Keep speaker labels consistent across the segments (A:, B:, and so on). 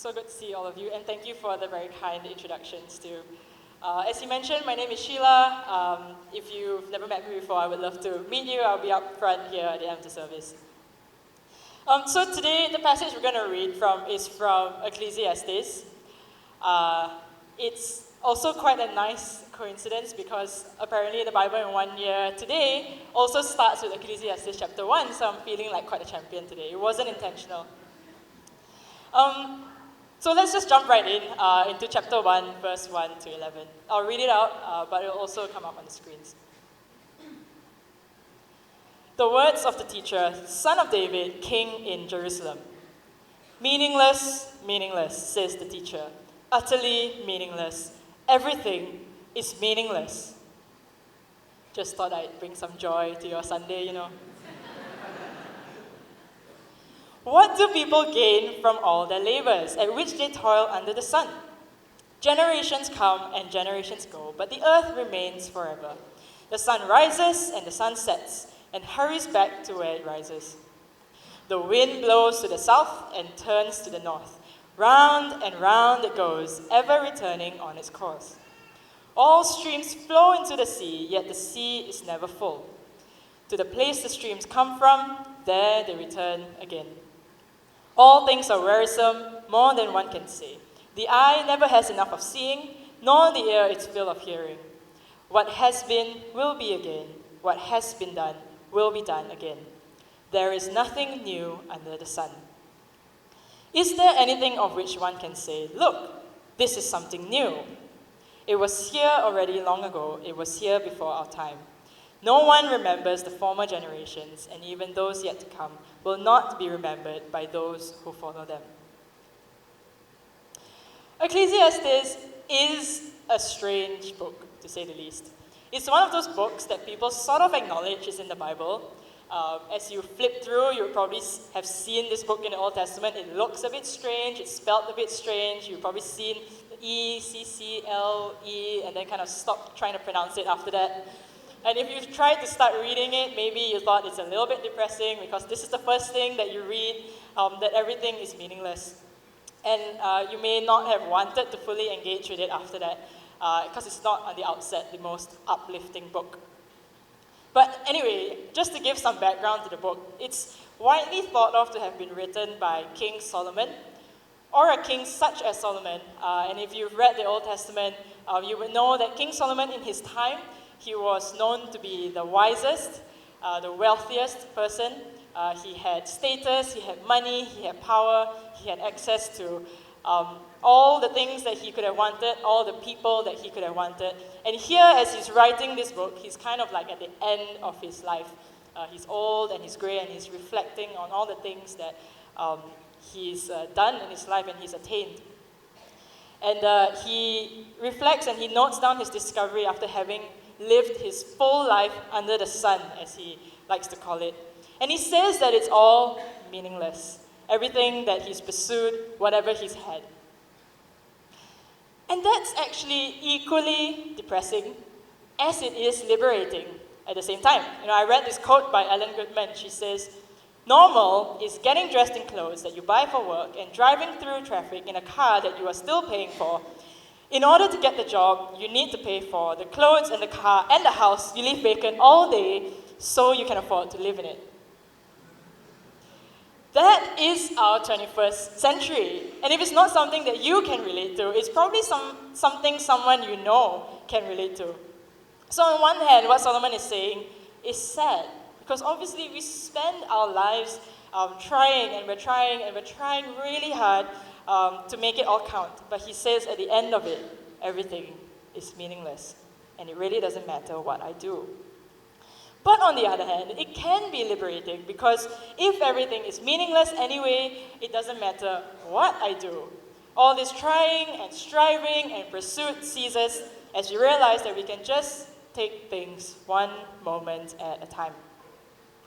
A: So good to see all of you, and thank you for the very kind introductions too. As you mentioned, my name is Sheela. If you've never met me before, I would love to meet you. I'll be up front here at the end of the service. So today, the passage we're going to read from is from Ecclesiastes. It's also quite a nice coincidence because apparently the Bible in 1 year today also starts with Ecclesiastes chapter 1, so I'm feeling like quite a champion today. It wasn't intentional. So let's just jump right into chapter 1, verse 1 to 11. I'll read it out, but it'll also come up on the screens. The words of the teacher, son of David, king in Jerusalem. Meaningless, meaningless, says the teacher. Utterly meaningless. Everything is meaningless. Just thought I'd bring some joy to your Sunday, you know. What do people gain from all their labors, at which they toil under the sun? Generations come and generations go, but the earth remains forever. The sun rises and the sun sets, and hurries back to where it rises. The wind blows to the south and turns to the north. Round and round it goes, ever returning on its course. All streams flow into the sea, yet the sea is never full. To the place the streams come from, there they return again. All things are wearisome, more than one can say. The eye never has enough of seeing, nor the ear its fill of hearing. What has been will be again. What has been done will be done again. There is nothing new under the sun. Is there anything of which one can say, look, this is something new? It was here already long ago. It was here before our time. No one remembers the former generations, and even those yet to come will not be remembered by those who follow them. Ecclesiastes is a strange book, to say the least. It's one of those books that people sort of acknowledge is in the Bible. As you flip through, you probably have seen this book in the Old Testament. It looks a bit strange, it's spelled a bit strange. You've probably seen the E, and then kind of stopped trying to pronounce it after that. And if you've tried to start reading it, maybe you thought it's a little bit depressing because this is the first thing that you read, that everything is meaningless. And you may not have wanted to fully engage with it after that, because it's not on the outset the most uplifting book. But anyway, just to give some background to the book, it's widely thought of to have been written by King Solomon, or a king such as Solomon. And if you've read the Old Testament, you would know that King Solomon in his time, he was known to be the wisest, the wealthiest person. He had status, he had money, he had power, he had access to all the things that he could have wanted, all the people that he could have wanted. And here, as he's writing this book, he's kind of like at the end of his life. He's old and he's grey and he's reflecting on all the things that he's done in his life and he's attained. And he reflects and he notes down his discovery after having lived his full life under the sun, as he likes to call it. And he says that it's all meaningless. Everything that he's pursued, whatever he's had. And that's actually equally depressing as it is liberating at the same time. You know, I read this quote by Ellen Goodman. She says, normal is getting dressed in clothes that you buy for work and driving through traffic in a car that you are still paying for. In order to get the job, you need to pay for the clothes and the car and the house you leave vacant all day so you can afford to live in it. That is our 21st century. And if it's not something that you can relate to, it's probably something someone you know can relate to. So on one hand, what Solomon is saying is sad, because obviously we spend our lives trying and we're trying really hard to make it all count. But he says at the end of it, everything is meaningless. And it really doesn't matter what I do. But on the other hand, it can be liberating because if everything is meaningless anyway, it doesn't matter what I do. All this trying and striving and pursuit ceases as we realize that we can just take things one moment at a time.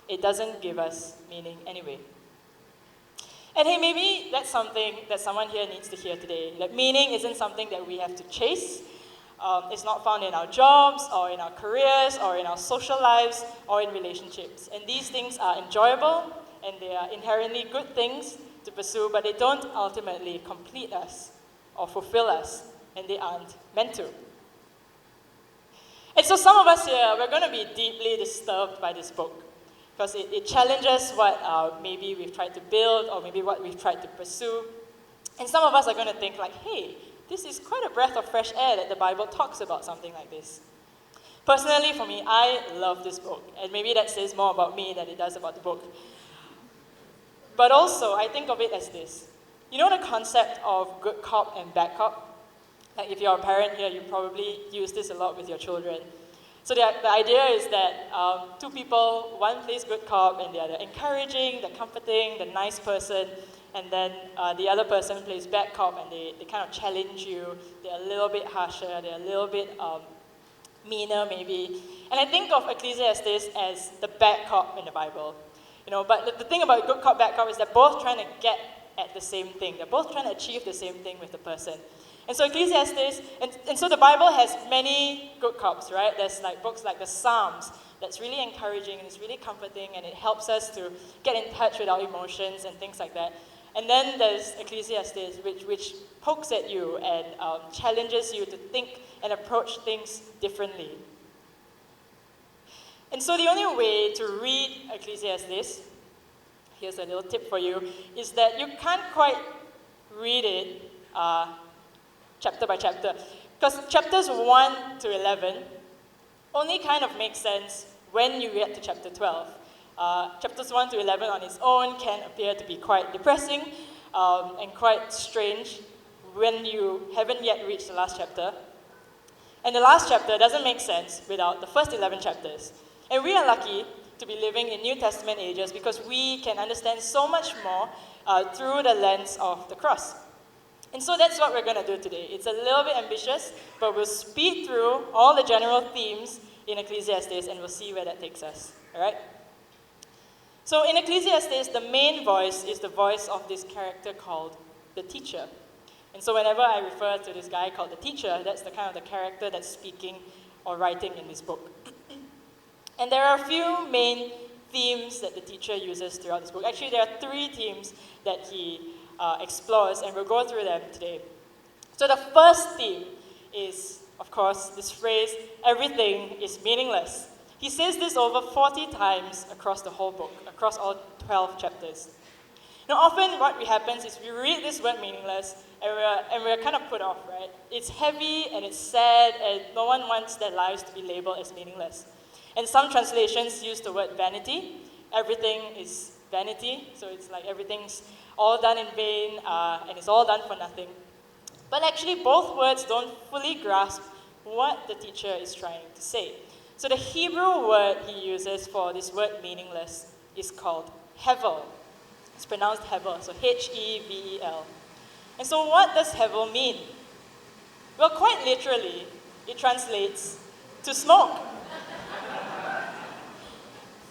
A: It doesn't give us meaning anyway. And hey, maybe that's something that someone here needs to hear today. That meaning isn't something that we have to chase. It's not found in our jobs, or in our careers, or in our social lives, or in relationships. And these things are enjoyable, and they are inherently good things, to pursue, but they don't ultimately complete us or fulfill us, and they aren't meant to. And so some of us here, we're going to be deeply disturbed by this book, because it challenges what maybe we've tried to build, or maybe what we've tried to pursue. And some of us are going to think like, hey, this is quite a breath of fresh air that the Bible talks about something like this. Personally, for me, I love this book, and maybe that says more about me than it does about the book. But also, I think of it as this. You know the concept of good cop and bad cop? Like if you're a parent here, you probably use this a lot with your children. So the idea is that two people, one plays good cop and the other encouraging, the comforting, the nice person, and then the other person plays bad cop and they kind of challenge you. They're a little bit harsher, they're a little bit meaner maybe. And I think of Ecclesiastes as the bad cop in the Bible. But the thing about good cop, bad cop is they're both trying to get at the same thing. They're both trying to achieve the same thing with the person. And so Ecclesiastes, and so the Bible has many good cops, right? There's like books like the Psalms that's really encouraging and it's really comforting and it helps us to get in touch with our emotions and things like that. And then there's Ecclesiastes, which pokes at you and challenges you to think and approach things differently. And so the only way to read Ecclesiastes, here's a little tip for you, is that you can't quite read it chapter by chapter. Because chapters 1 to 11 only kind of make sense when you get to chapter 12. Chapters 1 to 11 on its own can appear to be quite depressing and quite strange when you haven't yet reached the last chapter. And the last chapter doesn't make sense without the first 11 chapters. And we are lucky to be living in New Testament ages because we can understand so much more through the lens of the cross. And so that's what we're going to do today. It's a little bit ambitious, but we'll speed through all the general themes in Ecclesiastes and we'll see where that takes us. All right? So in Ecclesiastes, the main voice is the voice of this character called the teacher. And so whenever I refer to this guy called the teacher, that's the kind of the character that's speaking or writing in this book. And there are a few main themes that the teacher uses throughout this book. Actually, there are 3 themes that he explores, and we'll go through them today. So the first theme is, of course, this phrase, everything is meaningless. He says this over 40 times across the whole book, across all 12 chapters. Now, often what happens is we read this word meaningless, and we're kind of put off, right? It's heavy, and it's sad, and no one wants their lives to be labeled as meaningless. And some translations use the word vanity. Everything is vanity, so it's like everything's all done in vain, and it's all done for nothing. But actually, both words don't fully grasp what the teacher is trying to say. So the Hebrew word he uses for this word meaningless is called hevel. It's pronounced hevel, so H-E-V-E-L. And so what does hevel mean? Well, quite literally, it translates to smoke.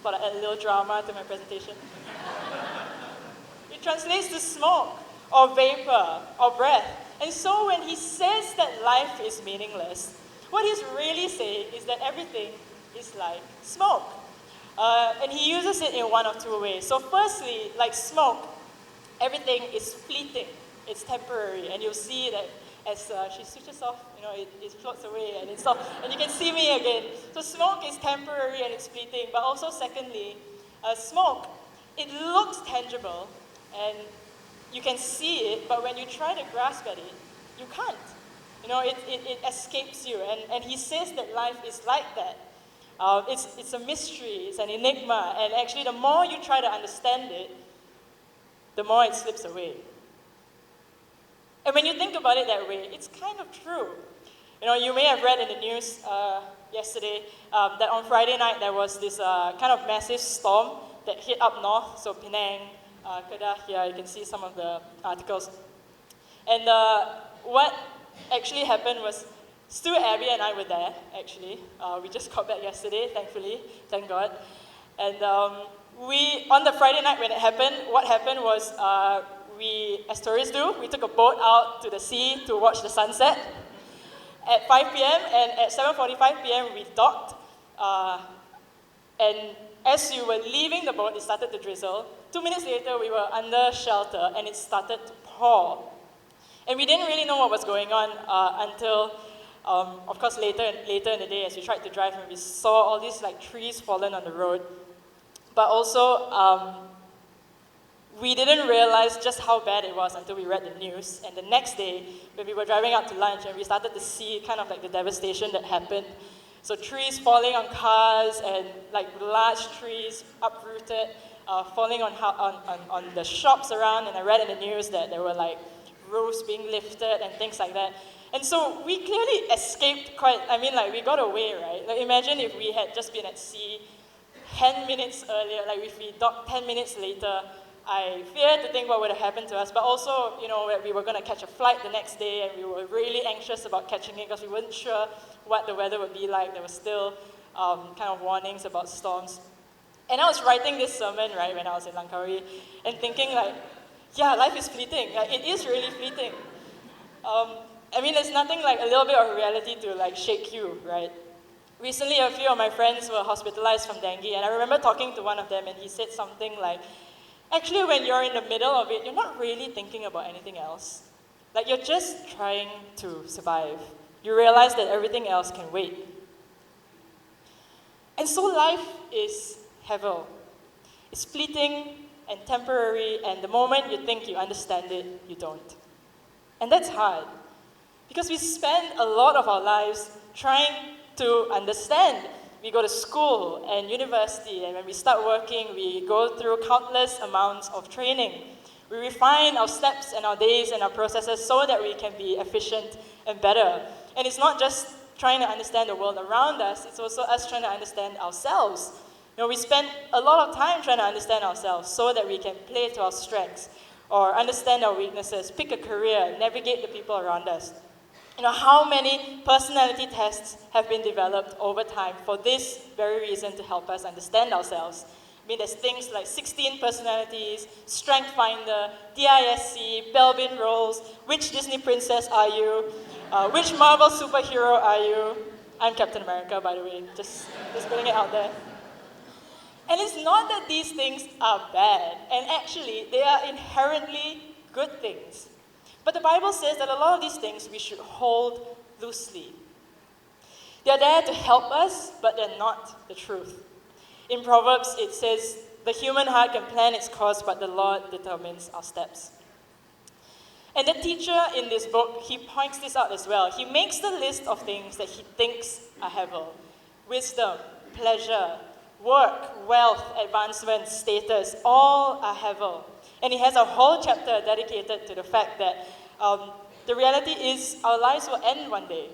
A: Thought I'd add a little drama to my presentation. It translates to smoke, or vapor, or breath. And so when he says that life is meaningless, what he's really saying is that everything is like smoke. And he uses it in one of 2 ways. So firstly, like smoke, everything is fleeting. It's temporary. And you'll see that as she switches off, it floats away and it's off. And you can see me again. So smoke is temporary and it's fleeting. But also secondly, smoke, it looks tangible and you can see it, but when you try to grasp at it, you can't. It escapes you. And he says that life is like that. It's a mystery, it's an enigma, and actually the more you try to understand it, the more it slips away. And when you think about it that way, it's kind of true. You may have read in the news yesterday that on Friday night there was this kind of massive storm that hit up north, so Penang, Kedah, here you can see some of the articles. And what actually happened was, Stu, Abby, and I were there, actually. We just got back yesterday, thankfully, thank God. And on the Friday night when it happened, what happened was, as tourists do, we took a boat out to the sea to watch the sunset at 5 p.m. and at 7:45 p.m. we docked And as we were leaving the boat, it started to drizzle. 2 minutes later, we were under shelter, and it started to pour. And we didn't really know what was going on until, of course, later in the day, as we tried to drive, and we saw all these trees fallen on the road. But also, we didn't realize just how bad it was until we read the news. And the next day, when we were driving out to lunch, and we started to see kind of the devastation that happened. So trees falling on cars, and large trees uprooted, falling on the shops around. And I read in the news that there were roofs being lifted and things like that. And so we clearly escaped we got away, right? Imagine if we had just been at sea 10 minutes earlier, if we docked 10 minutes later. I feared to think what would have happened to us, but also, we were going to catch a flight the next day, and we were really anxious about catching it because we weren't sure what the weather would be like. There were still kind of warnings about storms. And I was writing this sermon, right, when I was in Langkawi, and thinking life is fleeting. It is really fleeting. There's nothing a little bit of reality to shake you, right? Recently, a few of my friends were hospitalized from dengue, and I remember talking to one of them, and he said something actually, when you're in the middle of it, you're not really thinking about anything else. You're just trying to survive. You realize that everything else can wait. And so life is hevel. It's fleeting and temporary, and the moment you think you understand it, you don't. And that's hard, because we spend a lot of our lives trying to understand. We go to school and university, and when we start working, we go through countless amounts of training. We refine our steps and our days and our processes so that we can be efficient and better. And it's not just trying to understand the world around us, it's also us trying to understand ourselves. We spend a lot of time trying to understand ourselves so that we can play to our strengths, or understand our weaknesses, pick a career, navigate the people around us. How many personality tests have been developed over time for this very reason, to help us understand ourselves? There's things like 16 personalities, Strength Finder, DISC, Belbin roles, which Disney princess are you, which Marvel superhero are you? I'm Captain America, by the way, just putting it out there. And it's not that these things are bad, and actually, they are inherently good things. But the Bible says that a lot of these things we should hold loosely. They're there to help us, but they're not the truth. In Proverbs, it says, the human heart can plan its course, but the Lord determines our steps. And the teacher in this book, he points this out as well. He makes the list of things that he thinks are hevel: wisdom, pleasure, work, wealth, advancement, status, all are hevel. And he has a whole chapter dedicated to the fact that the reality is our lives will end one day.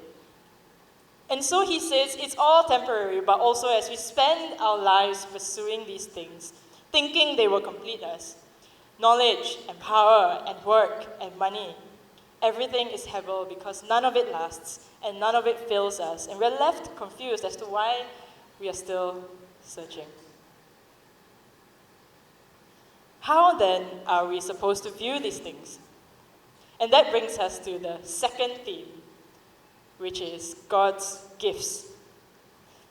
A: And so he says it's all temporary, but also as we spend our lives pursuing these things, thinking they will complete us, knowledge and power and work and money, everything is hevel because none of it lasts and none of it fills us. And we're left confused as to why we are still searching. How then are we supposed to view these things? And that brings us to the second theme, which is God's gifts.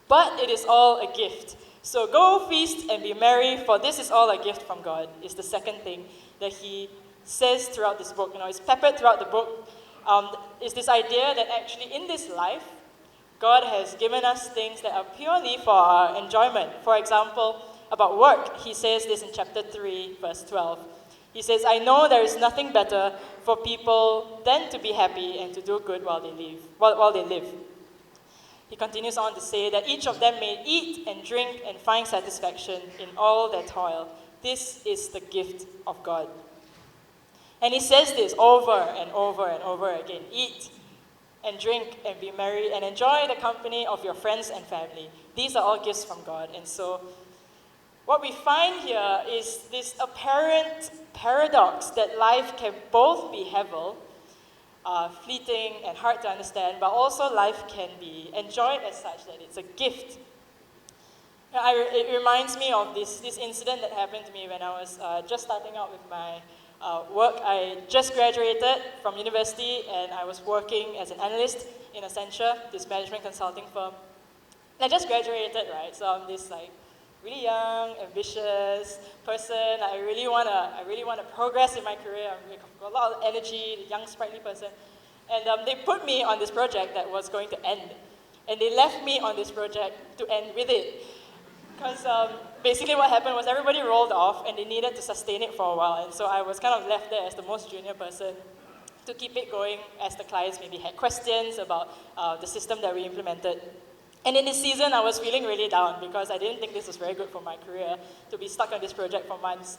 A: But it is all a gift. So go feast and be merry, for this is all a gift from God, is the second thing that he says throughout this book. It's peppered throughout the book. Is this idea that actually in this life, God has given us things that are purely for our enjoyment. For example, about work, he says this in chapter 3, verse 12. He says, I know there is nothing better for people than to be happy and to do good while they live. He continues on to say that each of them may eat and drink and find satisfaction in all their toil. This is the gift of God. And he says this over and over and over again. Eat and drink and be merry and enjoy the company of your friends and family. These are all gifts from God. And so what we find here is this apparent paradox that life can both be hevel, fleeting and hard to understand, but also life can be enjoyed as such, that it's a gift. It reminds me of this incident that happened to me when I was just starting out with my work. I just graduated from university and I was working as an analyst in Accenture, this management consulting firm. And I just graduated, right? So I'm this really young, ambitious person. I really wanna progress in my career. I've got a lot of energy, a young, sprightly person. And they put me on this project that was going to end. And they left me on this project to end with it. Because basically what happened was everybody rolled off and they needed to sustain it for a while. And so I was kind of left there as the most junior person to keep it going as the clients maybe had questions about the system that we implemented. And in this season, I was feeling really down because I didn't think this was very good for my career to be stuck on this project for months.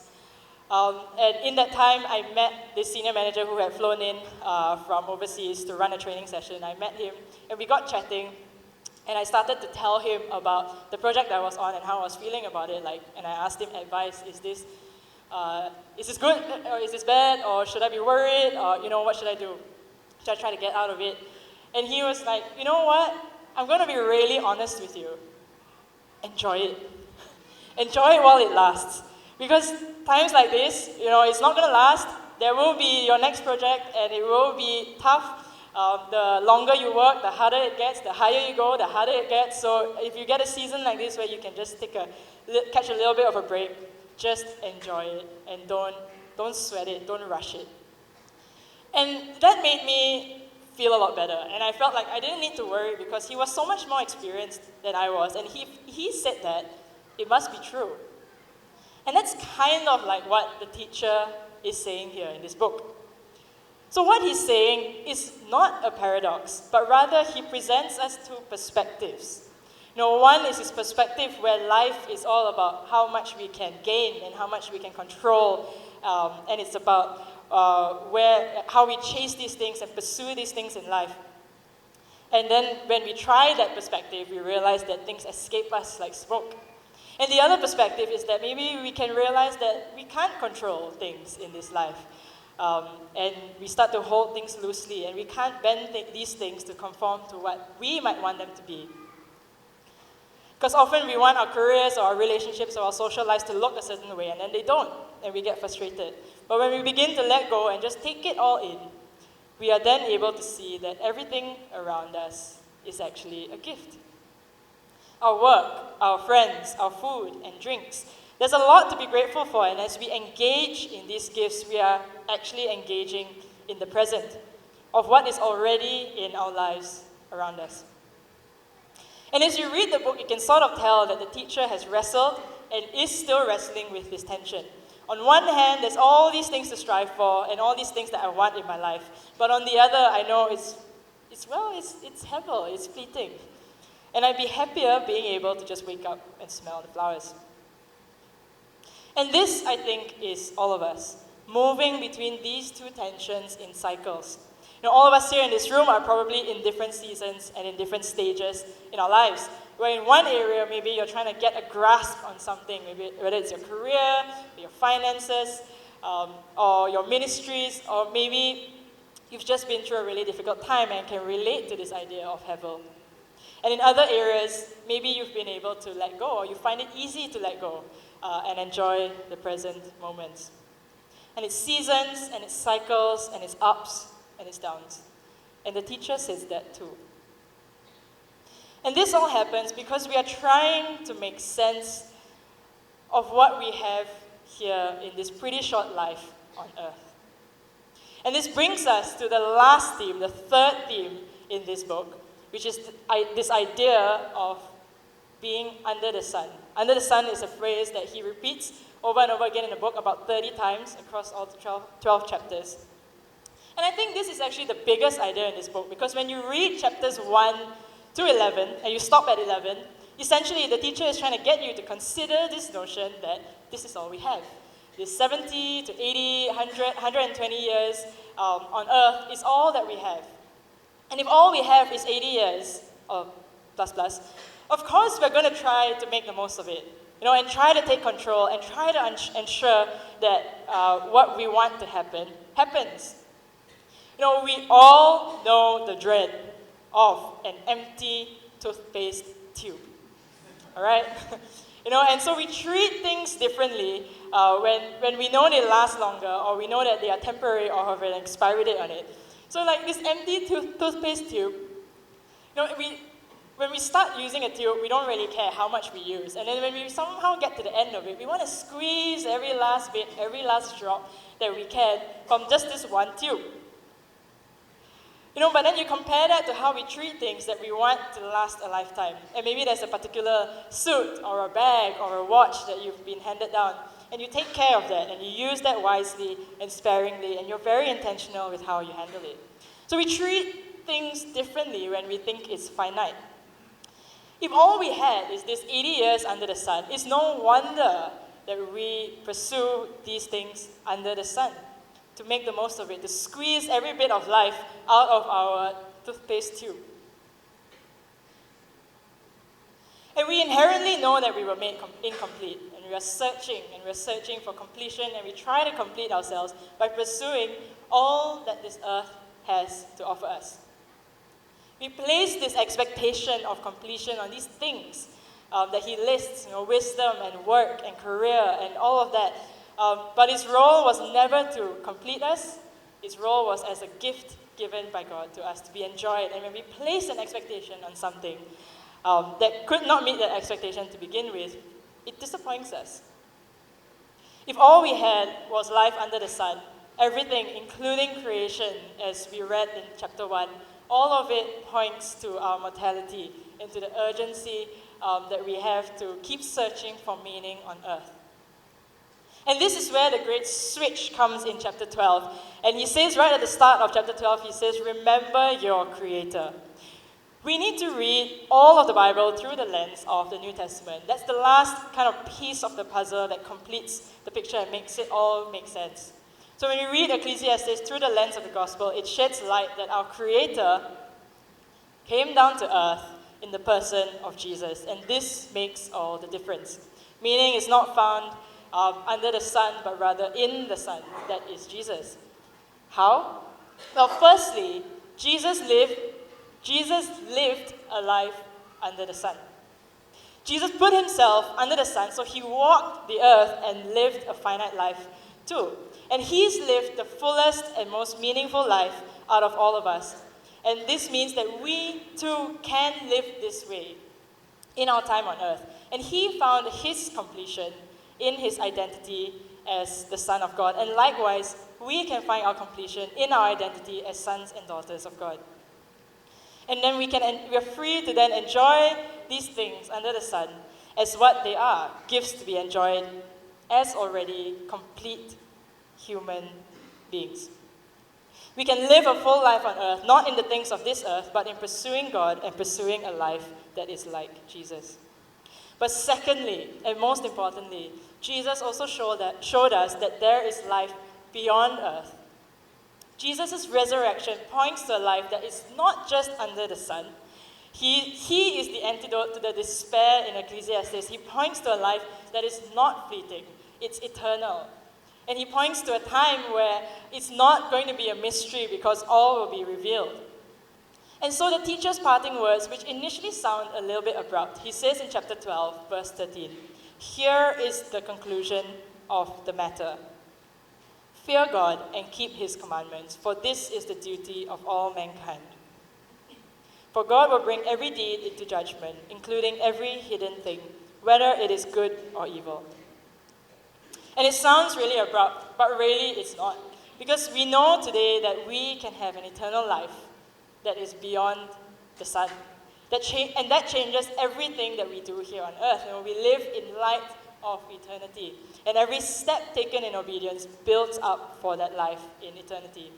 A: And in that time, I met this senior manager who had flown in from overseas to run a training session. I met him and we got chatting. And I started to tell him about the project I was on and how I was feeling about it. And I asked him advice: is this good or is this bad, or should I be worried, or what should I do? Should I try to get out of it? And he was like, you know what? I'm going to be really honest with you. Enjoy it. Enjoy it while it lasts, because times like this, it's not going to last. There will be your next project, and it will be tough. The longer you work, the harder it gets. The higher you go, the harder it gets. So if you get a season like this where you can just catch a little bit of a break, just enjoy it and don't sweat it, don't rush it. And that made me feel a lot better. And I felt like I didn't need to worry because he was so much more experienced than I was. And he said that it must be true. And that's kind of like what the teacher is saying here in this book. So what he's saying is not a paradox, but rather he presents us two perspectives. One is his perspective where life is all about how much we can gain and how much we can control, and it's about how we chase these things and pursue these things in life. And then when we try that perspective, we realize that things escape us like smoke. And the other perspective is that maybe we can realize that we can't control things in this life. And we start to hold things loosely, and we can't bend these things to conform to what we might want them to be. Because often we want our careers or our relationships or our social lives to look a certain way, and then they don't, and we get frustrated. But when we begin to let go and just take it all in, we are then able to see that everything around us is actually a gift. Our work, our friends, our food and drinks. There's a lot to be grateful for, and as we engage in these gifts, we are actually engaging in the present of what is already in our lives around us. And as you read the book, you can sort of tell that the teacher has wrestled and is still wrestling with this tension. On one hand, there's all these things to strive for and all these things that I want in my life. But on the other, I know it's hevel, it's fleeting. And I'd be happier being able to just wake up and smell the flowers. And this, I think, is all of us, moving between these two tensions in cycles. All of us here in this room are probably in different seasons and in different stages in our lives. Where in one area, maybe you're trying to get a grasp on something, maybe whether it's your career, your finances, or your ministries, or maybe you've just been through a really difficult time and can relate to this idea of hevel. And in other areas, maybe you've been able to let go, or you find it easy to let go and enjoy the present moments. And it's seasons, and it's cycles, and it's ups, and it's downs. And the teacher says that too. And this all happens because we are trying to make sense of what we have here in this pretty short life on earth. And this brings us to the last theme, the third theme in this book, which is this idea of being under the sun. Under the sun is a phrase that he repeats over and over again in the book about 30 times across all the 12 chapters. And I think this is actually the biggest idea in this book, because when you read chapters 1 to 11, and you stop at 11, essentially the teacher is trying to get you to consider this notion that this is all we have. This 70 to 80, 100, 120 years on earth is all that we have. And if all we have is 80 years, or plus, of course we're going to try to make the most of it, and try to take control and try to ensure that what we want to happen, happens. We all know the dread of an empty toothpaste tube, all right? And so we treat things differently when we know they last longer, or we know that they are temporary or have an expiry date on it. So like this empty toothpaste tube, when when we start using a tube, we don't really care how much we use. And then when we somehow get to the end of it, we want to squeeze every last bit, every last drop that we can from just this one tube. But then you compare that to how we treat things that we want to last a lifetime. And maybe there's a particular suit or a bag or a watch that you've been handed down. And you take care of that, and you use that wisely and sparingly, and you're very intentional with how you handle it. So we treat things differently when we think it's finite. If all we had is this 80 years under the sun, it's no wonder that we pursue these things under the sun, to make the most of it, to squeeze every bit of life out of our toothpaste tube. And we inherently know that we were made incomplete, and we are searching for completion, and we try to complete ourselves by pursuing all that this earth has to offer us. We place this expectation of completion on these things that he lists, wisdom and work and career and all of that. But his role was never to complete us. His role was as a gift given by God to us to be enjoyed. And when we place an expectation on something that could not meet that expectation to begin with, it disappoints us. If all we had was life under the sun, everything, including creation, as we read in chapter 1, all of it points to our mortality and to the urgency that we have to keep searching for meaning on earth. And this is where the great switch comes in chapter 12. And he says right at the start of chapter 12, he says, remember your Creator. We need to read all of the Bible through the lens of the New Testament. That's the last kind of piece of the puzzle that completes the picture and makes it all make sense. So when we read Ecclesiastes through the lens of the gospel, it sheds light that our Creator came down to earth in the person of Jesus. And this makes all the difference. Meaning is not found under the sun, but rather in the Son, that is Jesus. How? Well, firstly, Jesus lived a life under the sun. Jesus put himself under the sun, so he walked the earth and lived a finite life too. And he's lived the fullest and most meaningful life out of all of us. And this means that we too can live this way in our time on earth. And he found his completion in his identity as the Son of God. And likewise, we can find our completion in our identity as sons and daughters of God. And then we are free to then enjoy these things under the sun as what they are, gifts to be enjoyed as already complete human beings. We can live a full life on earth, not in the things of this earth, but in pursuing God and pursuing a life that is like Jesus. But secondly, and most importantly, Jesus also showed us that there is life beyond earth. Jesus' resurrection points to a life that is not just under the sun. He is the antidote to the despair in Ecclesiastes. He points to a life that is not fleeting, it's eternal. And he points to a time where it's not going to be a mystery because all will be revealed. And so the teacher's parting words, which initially sound a little bit abrupt, he says in chapter 12, verse 13, here is the conclusion of the matter. Fear God and keep his commandments, for this is the duty of all mankind. For God will bring every deed into judgment, including every hidden thing, whether it is good or evil. And it sounds really abrupt, but really it's not. Because we know today that we can have an eternal life that is beyond the sun. And that changes everything that we do here on earth. We live in light of eternity. And every step taken in obedience builds up for that life in eternity.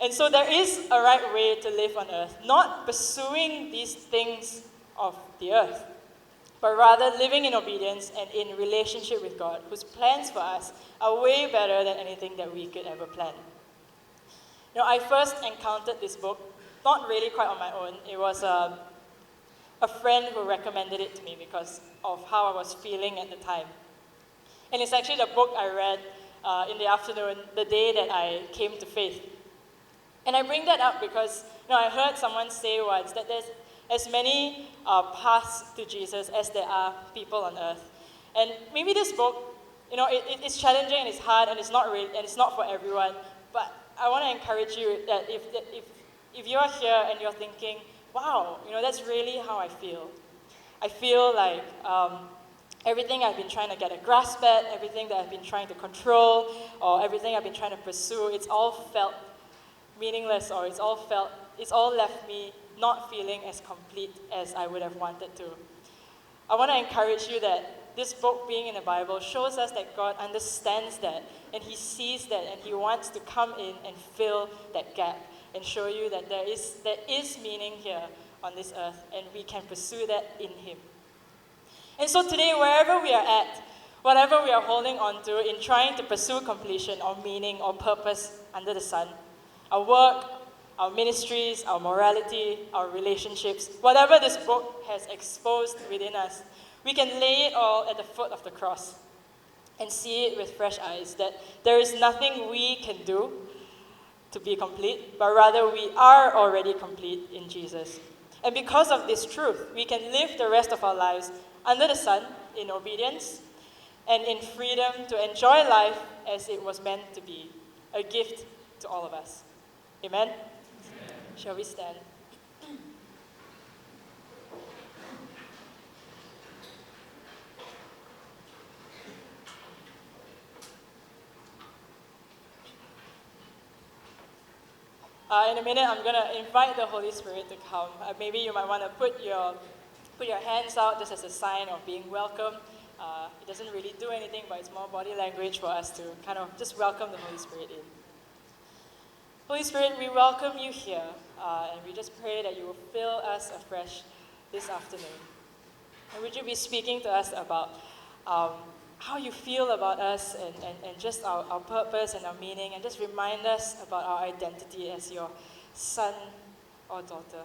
A: And so there is a right way to live on earth, not pursuing these things of the earth, but rather living in obedience and in relationship with God, whose plans for us are way better than anything that we could ever plan. I first encountered this book, not really quite on my own. It was a friend who recommended it to me because of how I was feeling at the time. And it's actually the book I read in the afternoon, the day that I came to faith. And I bring that up because I heard someone say once that there's as many paths to Jesus as there are people on earth. And maybe this book, it's challenging and it's hard and it's not for everyone. But I want to encourage you that if you're here and you're thinking, wow, that's really how I feel. I feel like everything I've been trying to get a grasp at, everything that I've been trying to control, or everything I've been trying to pursue, it's all felt meaningless, or it's all left me not feeling as complete as I would have wanted to. I want to encourage you that this book being in the Bible shows us that God understands that, and He sees that, and He wants to come in and fill that gap and show you that there is meaning here on this earth, and we can pursue that in Him. And so today, wherever we are at, whatever we are holding on to in trying to pursue completion or meaning or purpose under the sun, our work, our ministries, our morality, our relationships, whatever this book has exposed within us, we can lay it all at the foot of the cross and see it with fresh eyes, that there is nothing we can do to be complete, but rather we are already complete in Jesus. And because of this truth, we can live the rest of our lives under the sun in obedience and in freedom to enjoy life as it was meant to be, a gift to all of us. Amen? Amen. Shall we stand? In a minute, I'm going to invite the Holy Spirit to come. Maybe you might want to put your hands out just as a sign of being welcome. It doesn't really do anything, but it's more body language for us to kind of just welcome the Holy Spirit in. Holy Spirit, we welcome you here, and we just pray that you will fill us afresh this afternoon. And would you be speaking to us about how you feel about us and just our purpose and our meaning, and just remind us about our identity as your son or daughter.